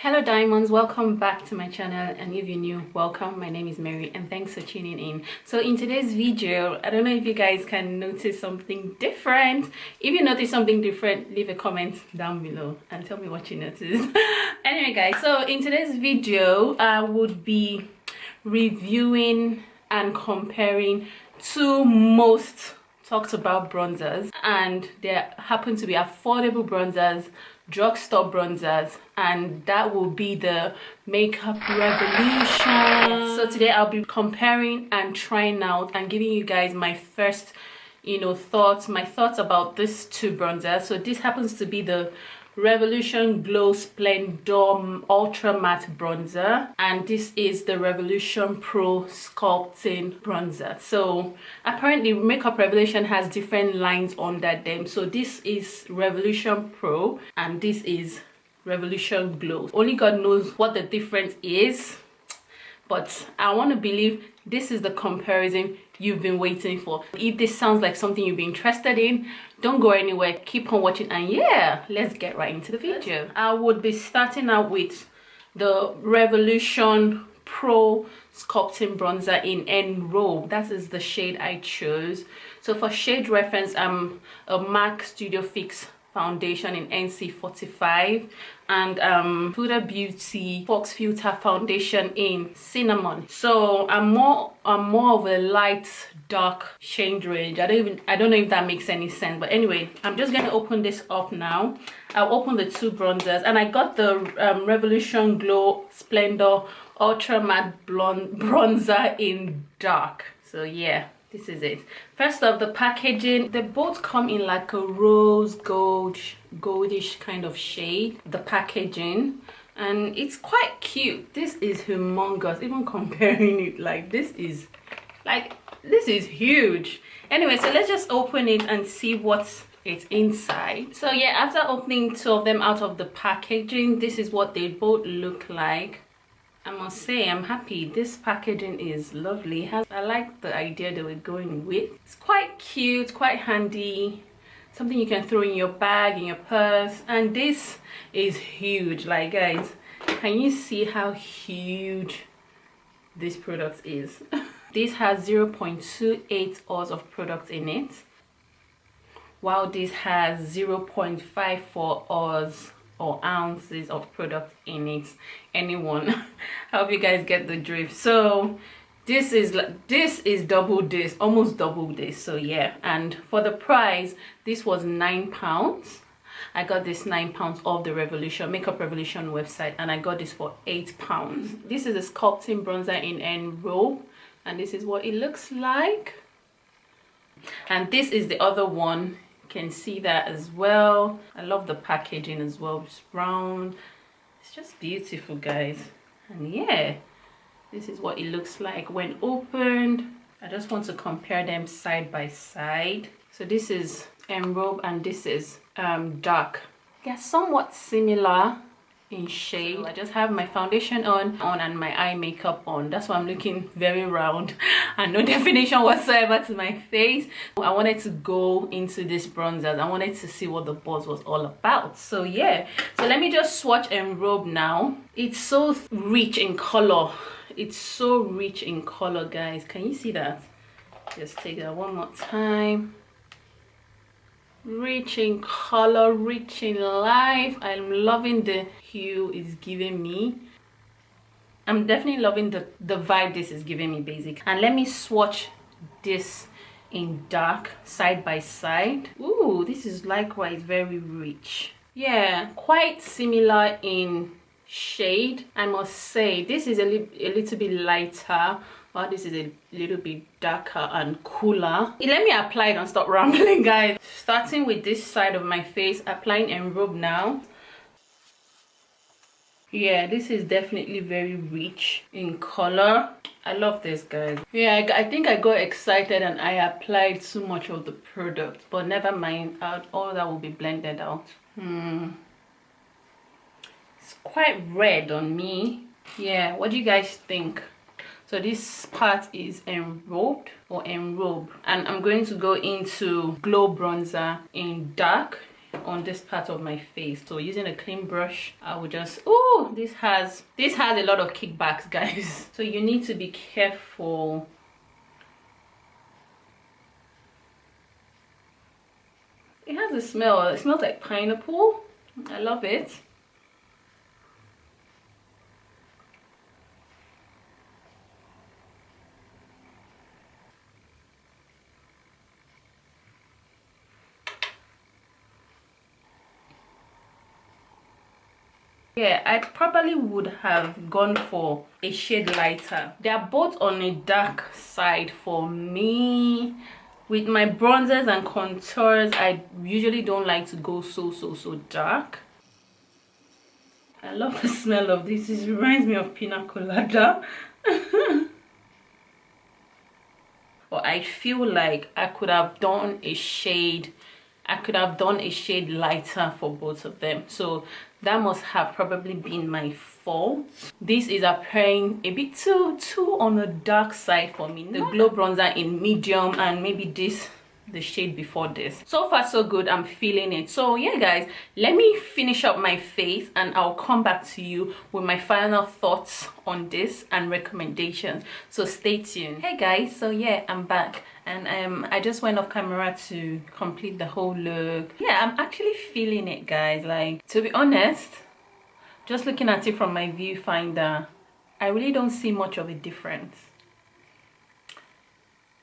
Hello diamonds, welcome back to my channel, and if you're new, welcome. My name is Mary and thanks for tuning in. So in today's video, I don't know if you guys can notice something different. If you notice something different, leave a comment down below and tell me what you noticed. Anyway guys, so in today's video I would be reviewing and comparing two most talked about bronzers, and there happen to be affordable bronzers, drugstore bronzers, and that will be the Makeup Revolution. So today I'll be comparing and trying out and giving you guys my first thoughts about these two bronzers. So this happens to be the Revolution Glow Splendor Ultra Matte Bronzer, and this is the Revolution Pro Sculpting Bronzer. So apparently Makeup Revolution has different lines under them. So this is Revolution Pro and this is Revolution Glow. Only God knows what the difference is, but I want to believe this is the comparison you've been waiting for. If this sounds like something you'd be interested in, don't go anywhere, keep on watching, and yeah, let's get right into the video. I would be starting out with the Revolution Pro Sculpting Bronzer in Enrobe. That is the shade I chose. So for shade reference, I'm a MAC Studio Fix foundation in NC45 and Huda Beauty Fox Filter foundation in Cinnamon. So I'm more of a light dark shade range. I don't know if that makes any sense, but anyway, I'm just going to open this up now. I'll open the two bronzers, and I got the Revolution Glow Splendor Ultra Matte Blonde Bronzer in dark. So yeah, this is it. First off, the packaging, they both come in like a rose goldish kind of shade, the packaging, and it's quite cute. This is humongous. Even comparing it, like this is huge. Anyway, so let's just open it and see what's inside. So yeah, after opening two of them out of the packaging, this is what they both look like. I must say I'm happy. This packaging is lovely. I like the idea that we're going with. It's quite cute, quite handy, something you can throw in your bag, in your purse. And this is huge. Like guys, can you see how huge this product is? This has 0.28 oz of product in it, while this has 0.54 oz or ounces of product in it. Anyone? I hope you guys get the drift. So this is double this, almost double this. So yeah, and for the price, this was £9. I got this £9 off the Makeup Revolution website, and I got this for £8. This is a sculpting bronzer in Enrobe, and this is what it looks like. And this is the other one. Can see that as well. I love the packaging as well. It's brown. It's just beautiful, guys. And yeah, this is what it looks like when opened. I just want to compare them side by side. So this is Enrobe and this is dark. They're somewhat similar in shade. So I just have my foundation on and my eye makeup on. That's why I'm looking very round and no definition whatsoever to my face. I wanted to go into this bronzer. I wanted to see what the buzz was all about. So yeah, so let me just swatch Enrobe now. It's so rich in color. It's so rich in color, guys. Can you see that? Just take that one more time. Rich in color, rich in life. I'm loving the hue it's giving me. I'm definitely loving the vibe this is giving me, basic. And let me swatch this in dark side by side. Ooh, this is likewise very rich. Yeah, quite similar in shade. I must say this is a little bit lighter, while this is a little bit darker and cooler. Let me apply it and stop rambling, guys. Starting with this side of my face, applying Enrobe now. Yeah, this is definitely very rich in color. I love this, guys. Yeah, I think I got excited and I applied too much of the product, but never mind, all that will be blended out. It's quite red on me. Yeah, what do you guys think? So this part is Enrobe, and I'm going to go into Glow Bronzer in dark. on this part of my face. So using a clean brush, I will just, oh, this has a lot of kickbacks, guys. So you need to be careful. It has a smell. It smells like pineapple. I love it. Yeah, I probably would have gone for a shade lighter. They are both on a dark side for me. With my bronzers and contours, I usually don't like to go so dark. I love the smell of this. It reminds me of pina colada. But I feel like I could have done a shade lighter for both of them. So that must have probably been my fault. This is appearing a bit too on the dark side for me. The glow bronzer in medium, and maybe the shade before this. So far so good. I'm feeling it. So yeah, guys, let me finish up my face and I'll come back to you with my final thoughts on this and recommendations. So stay tuned. Hey guys, so yeah, I'm back, and I just went off camera to complete the whole look. Yeah, I'm actually feeling it, guys. Like, to be honest, just looking at it from my viewfinder, I really don't see much of a difference.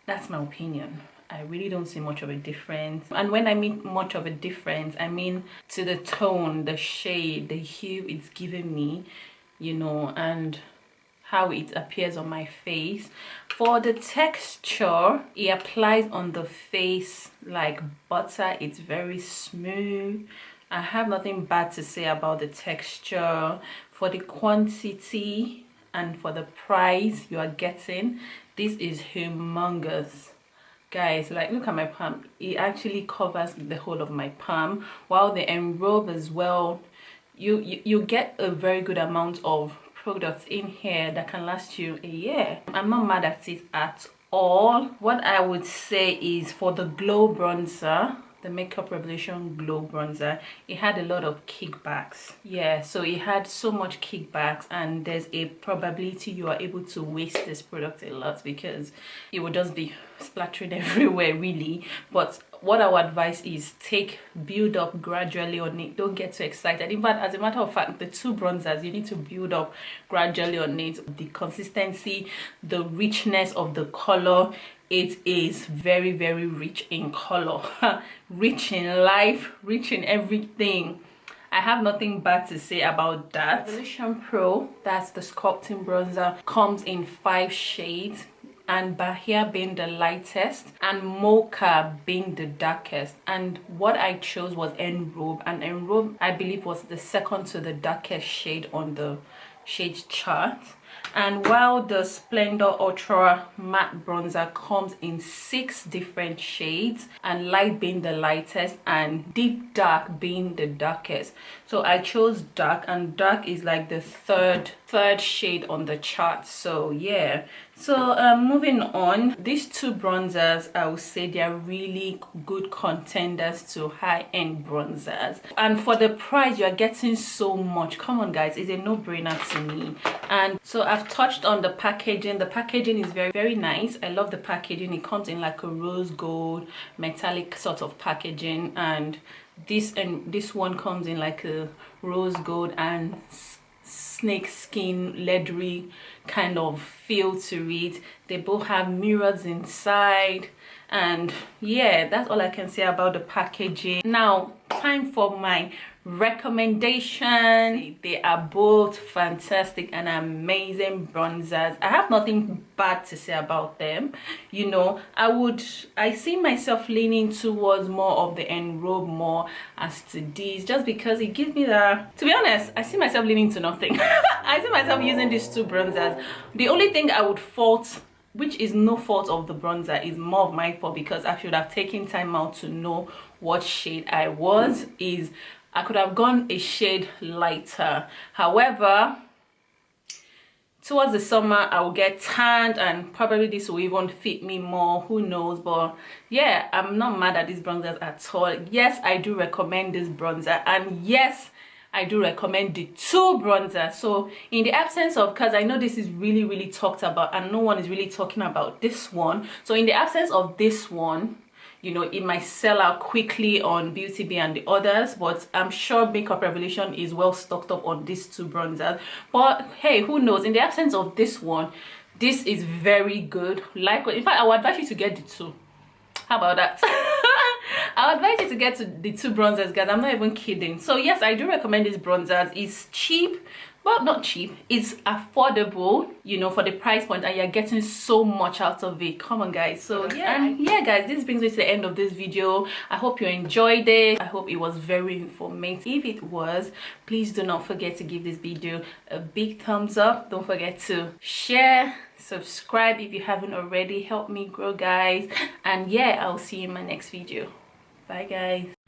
That's my opinion. I really don't see much of a difference. And when I mean much of a difference, I mean to the tone, the shade, the hue it's giving me, you know, and how it appears on my face. For the texture, it applies on the face like butter. It's very smooth. I have nothing bad to say about the texture. For the quantity and for the price you are getting, this is humongous, guys. Like, look at my palm. It actually covers the whole of my palm, while the enrobe as well, you get a very good amount of products in here that can last you a year. I'm not mad at it at all. What I would say is, for the glow bronzer, the Makeup Revolution glow bronzer, it had a lot of kickbacks. Yeah, so it had so much kickbacks, and there's a probability you are able to waste this product a lot because it will just be splattering everywhere, really. But what I would advise is build up gradually on it. Don't get too excited. In fact, as a matter of fact, the two bronzers, you need to build up gradually on it. The consistency, the richness of the color, it is very rich in color, rich in life, rich in everything. I have nothing bad to say about that. Revolution Pro, that's the sculpting bronzer, comes in 5 shades, and Bahia being the lightest and Mocha being the darkest. And what I chose was Enrobe, and Enrobe, I believe, was the second to the darkest shade on the shade chart. And while the Splendor Ultra Matte Bronzer comes in 6 different shades, and light being the lightest and deep dark being the darkest. So I chose dark, and dark is like the third shade on the chart. So yeah, so moving on, these two bronzers, I would say they are really good contenders to high-end bronzers, and for the price you are getting so much. Come on guys, it's a no-brainer to me. And so I've touched on the packaging. The packaging is very nice. I love the packaging. It comes in like a rose gold metallic sort of packaging, and this one comes in like a rose gold and snake skin leathery kind of feel to it. They both have mirrors inside, and yeah, that's all I can say about the packaging. Now, time for my recommendation. They are both fantastic and amazing bronzers. I have nothing bad to say about them. You know, I see myself leaning towards more of the Enrobe more as to these, just because it gives me the, to be honest, I see myself leaning to nothing. I see myself using these two bronzers. The only thing I would fault, which is no fault of the bronzer, is more of my fault, because I should have taken time out to know what shade I was, is I could have gone a shade lighter. However, towards the summer I will get tanned, and probably this will even fit me more, who knows. But yeah, I'm not mad at these bronzers at all. Yes, I do recommend this bronzer, and yes, I do recommend the two bronzers. So in the absence of, because I know this is really talked about and no one is really talking about this one, so in the absence of this one, you know, it might sell out quickly on Beauty Bay and the others, but I'm sure Makeup Revolution is well stocked up on these two bronzers. But hey, who knows, in the absence of this one, this is very good. Like, in fact, I would advise you to get the two. How about that? I would advise you to get to the two bronzers, guys. I'm not even kidding. So yes, I do recommend these bronzers. It's cheap. Well, not cheap, it's affordable, you know, for the price point, and you're getting so much out of it. Come on, guys. So yeah guys, this brings me to the end of this video. I hope you enjoyed it. I hope it was very informative. If it was, please do not forget to give this video a big thumbs up. Don't forget to share, subscribe if you haven't already. Help me grow, guys. And yeah, I'll see you in my next video. Bye, guys.